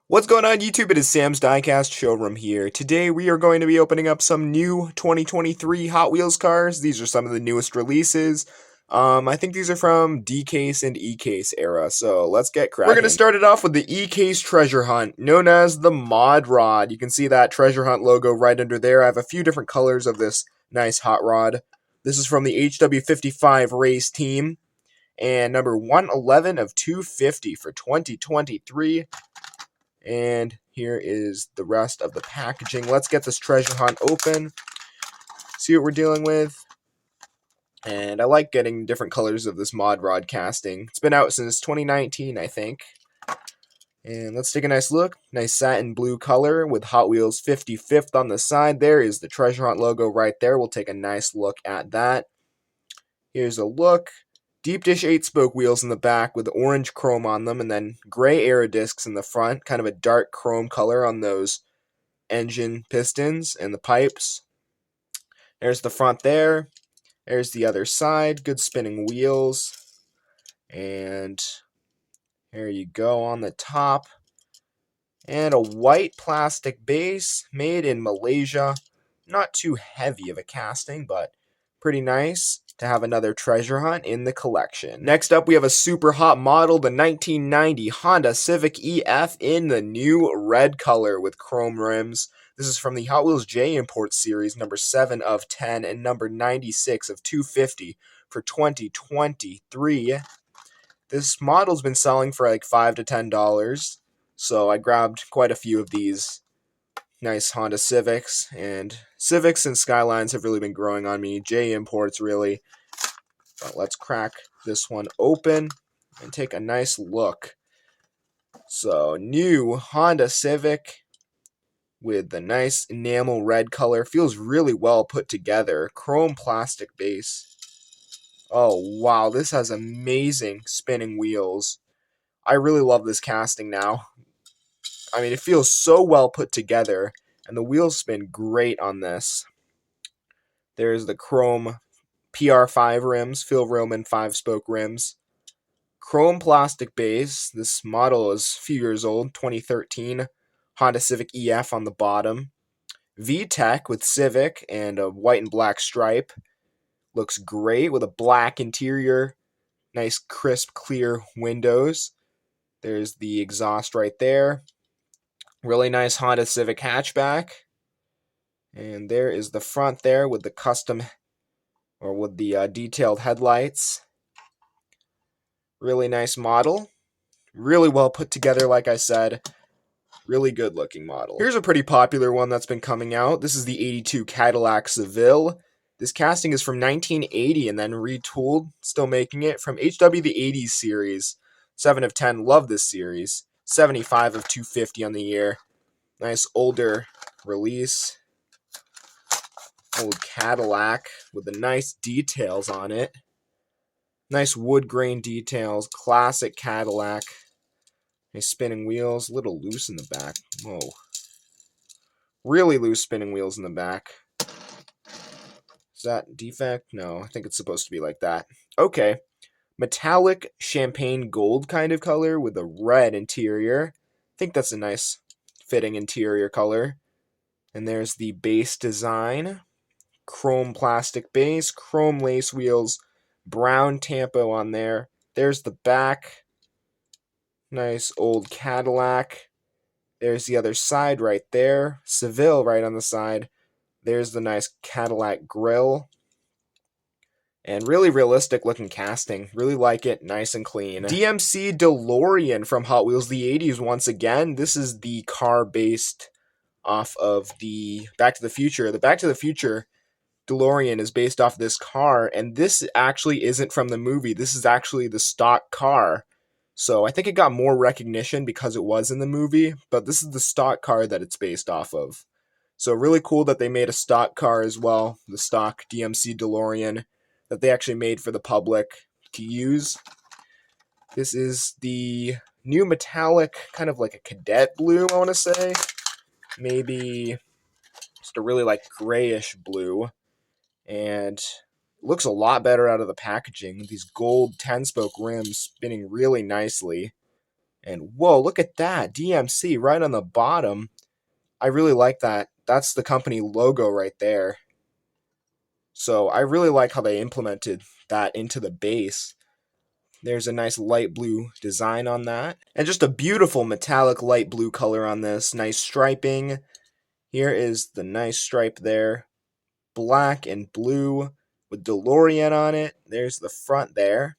What's going on YouTube? It is Sam's Diecast Showroom here. Today we are going to be opening up some new 2023 Hot Wheels cars. These are some of the newest releases. I think these are from D-Case and E-Case era, so let's get cracking. We're going to start it off with the E-Case Treasure Hunt, known as the Mod Rod. You can see that Treasure Hunt logo right under there. I have a few different colors of this nice hot rod. This is from the HW55 race team, and number 111 of 250 for 2023. And here is the rest of the packaging. Let's get this treasure hunt open, see what we're dealing with. And I like getting different colors of this mod rod casting. It's been out since 2019, I think. And let's take a nice look. Nice satin blue color with Hot Wheels 55th on the side. There is the treasure hunt logo right there. We'll take a nice look at that. Here's a look. Deep dish 8-spoke wheels in the back with orange chrome on them, and then gray aero discs in the front, kind of a dark chrome color on those engine pistons and the pipes. There's the front there. There's the other side. Good spinning wheels. And here you go on the top. And a white plastic base made in Malaysia. Not too heavy of a casting, but pretty nice to have another treasure hunt in the collection. Next up, we have a super hot model, the 1990 Honda Civic EF in the new red color with chrome rims. This is from the Hot Wheels J Import series, number 7 of 10 and number 96 of 250 for 2023. This model's been selling for like $5 to $10, so I grabbed quite a few of these nice Honda Civics, and Civics and Skylines have really been growing on me. J Imports, really. But let's crack this one open and take a nice look. So, new Honda Civic with the nice enamel red color. Feels really well put together. Chrome plastic base. Oh, wow. This has amazing spinning wheels. I really love this casting now. I mean, it feels so well put together, and the wheels spin great on this. There's the chrome PR5 rims, Phil Roman 5-spoke rims. Chrome plastic base. This model is a few years old, 2013. Honda Civic EF on the bottom. VTEC with Civic and a white and black stripe. Looks great with a black interior. Nice, crisp, clear windows. There's the exhaust right there. Really nice Honda Civic hatchback. And there is the front there with the custom, or with the detailed headlights. Really nice model. Really well put together, like I said. Really good looking model. Here's a pretty popular one that's been coming out. This is the 82 Cadillac Seville. This casting is from 1980 and then retooled. Still making it from HW the 80s series. 7 of 10. Love this series. 75 of 250 on the year. Nice older release. Old Cadillac with the nice details on it. Nice wood grain details. Classic Cadillac. Nice spinning wheels. A little loose in the back. Whoa. Really loose spinning wheels in the back. Is that defect? No, I think it's supposed to be like that. Okay. Metallic champagne gold kind of color with a red interior. I think that's a nice fitting interior color. And there's the base design. Chrome plastic base, chrome lace wheels, brown tampo on there. There's the back. Nice old Cadillac. There's the other side right there. Seville right on the side. There's the nice Cadillac grille. And really realistic looking casting. Really like it. Nice and clean. DMC Delorean from Hot Wheels the 80s once again. This is the car based off of the Back to the Future. The Back to the Future DeLorean is based off this car, and this actually isn't from the movie. This is actually the stock car. So I think it got more recognition because it was in the movie, but this is the stock car that it's based off of. So really cool that they made a stock car as well, the stock DMC DeLorean that they actually made for the public to use. This is the new metallic, kind of like a cadet blue, I want to say. Maybe just a really like grayish blue. And looks a lot better out of the packaging. These gold 10-spoke rims spinning really nicely. And whoa, look at that. DMC right on the bottom. I really like that. That's the company logo right there. So I really like how they implemented that into the base. There's a nice light blue design on that. And just a beautiful metallic light blue color on this. Nice striping. Here is the nice stripe there. Black and blue with DeLorean on it. There's the front there.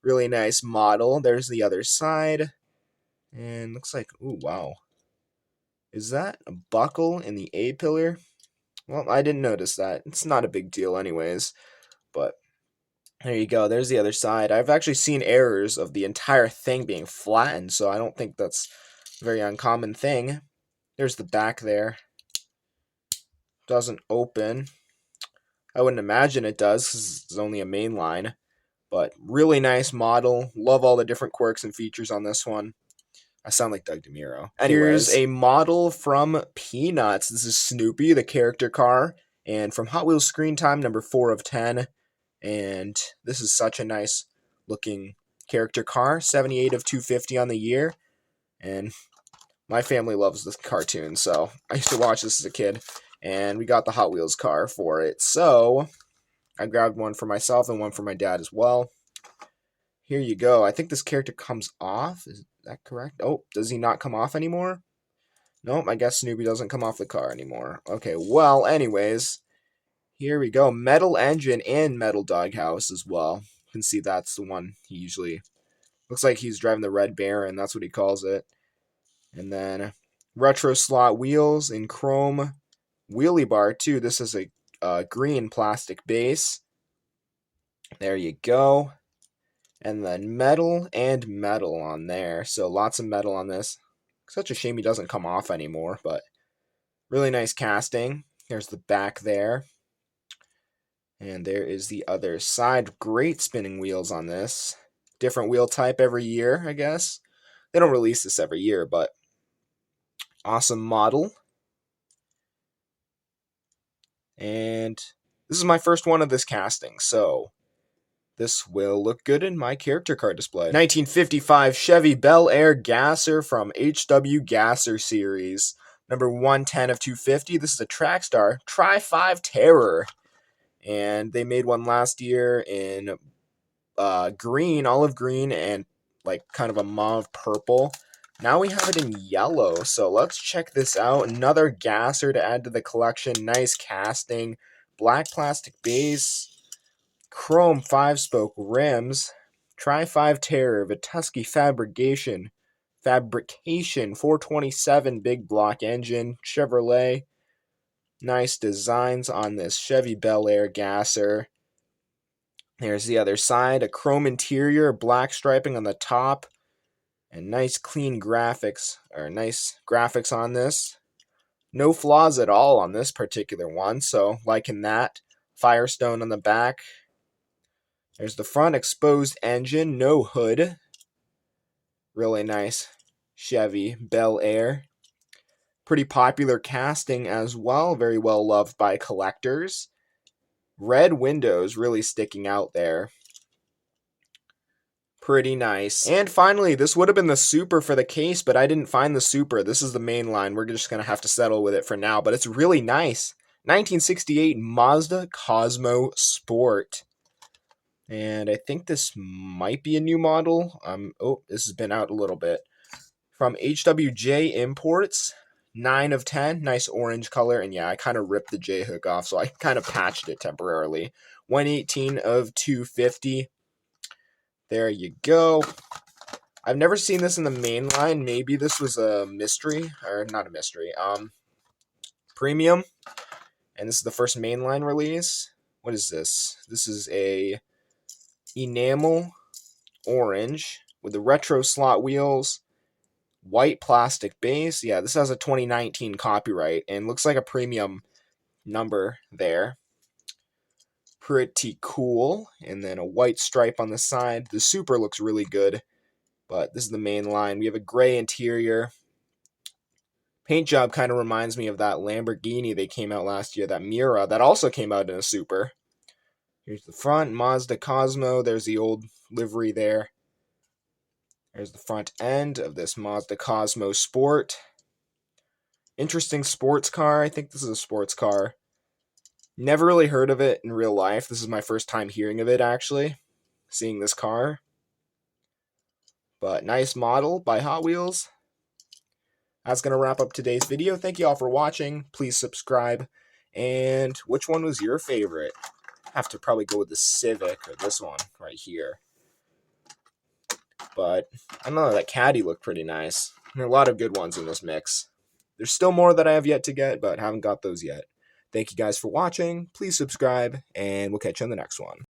Really nice model. There's the other side. And looks like, ooh, wow. Is that a buckle in the A-pillar? Well, I didn't notice that. It's not a big deal anyways. But there you go. There's the other side. I've actually seen errors of the entire thing being flattened, so I don't think that's a very uncommon thing. There's the back there. Doesn't open. I wouldn't imagine it does because it's only a main line. But really nice model. Love all the different quirks and features on this one. I sound like Doug DeMuro. Here's a model from Peanuts. This is Snoopy, the character car. And from Hot Wheels Screen Time, number 4 of 10. And this is such a nice looking character car. 78 of 250 on the year. And my family loves this cartoon, so I used to watch this as a kid. And we got the Hot Wheels car for it. So I grabbed one for myself and one for my dad as well. Here you go. I think this character comes off. Is that correct? Oh, does he not come off anymore? Nope, I guess Snoopy doesn't come off the car anymore. Okay, well, anyways, here we go. Metal engine and metal doghouse as well. You can see that's the one he usually... Looks like he's driving the Red Baron. That's what he calls it. And then retro slot wheels in chrome. Wheelie bar, too. This is a green plastic base. There you go. And then metal and metal on there. So lots of metal on this. Such a shame he doesn't come off anymore, but really nice casting. There's the back there. And there is the other side. Great spinning wheels on this. Different wheel type every year, I guess. They don't release this every year, but awesome model. And this is my first one of this casting, so this will look good in my character card display. 1955 Chevy Bel Air Gasser from HW Gasser series. Number 110 of 250. This is a Trackstar Tri-5 Terror. And they made one last year in green, olive green, and like kind of a mauve purple. Now we have it in yellow, so let's check this out. Another Gasser to add to the collection. Nice casting. Black plastic base. Chrome 5-spoke rims. Tri-5 Terror. Vitesky fabrication. 427 big block engine. Chevrolet. Nice designs on this Chevy Bel Air Gasser. There's the other side. A chrome interior. Black striping on the top. And nice clean graphics, or nice graphics on this. No flaws at all on this particular one, so liking that. Firestone on the back. There's the front exposed engine, no hood. Really nice Chevy Bel Air. Pretty popular casting as well, very well loved by collectors. Red windows really sticking out there. Pretty nice. And finally, this would have been the Super for the case, but I didn't find the Super. This is the main line. We're just going to have to settle with it for now, but it's really nice. 1968 Mazda Cosmo Sport. And I think this might be a new model. Oh, this has been out a little bit. From HWJ Imports. 9 of 10. Nice orange color. And yeah, I kind of ripped the J-hook off, so I kind of patched it temporarily. 118 of 250. There you go. I've never seen this in the main line. Maybe this was a mystery, or not a mystery, premium. And this is the first mainline release. What is this? This is a enamel orange with the retro slot wheels, white plastic base. Yeah, this has a 2019 copyright and looks like a premium number there. Pretty cool. And then a white stripe on the side. The Super looks really good, but this is the main line. We have a gray interior. Paint job kind of reminds me of that Lamborghini they came out last year, that Miura, that also came out in a Super. Here's the front, Mazda Cosmo. There's the old livery there. There's the front end of this Mazda Cosmo Sport. Interesting sports car. I think this is a sports car. Never really heard of it in real life. This is my first time hearing of it, actually. Seeing this car. But nice model by Hot Wheels. That's going to wrap up today's video. Thank you all for watching. Please subscribe. And which one was your favorite? I have to probably go with the Civic or this one right here. But I don't know, that Caddy looked pretty nice. There are a lot of good ones in this mix. There's still more that I have yet to get, but haven't got those yet. Thank you guys for watching. Please subscribe, and we'll catch you on the next one.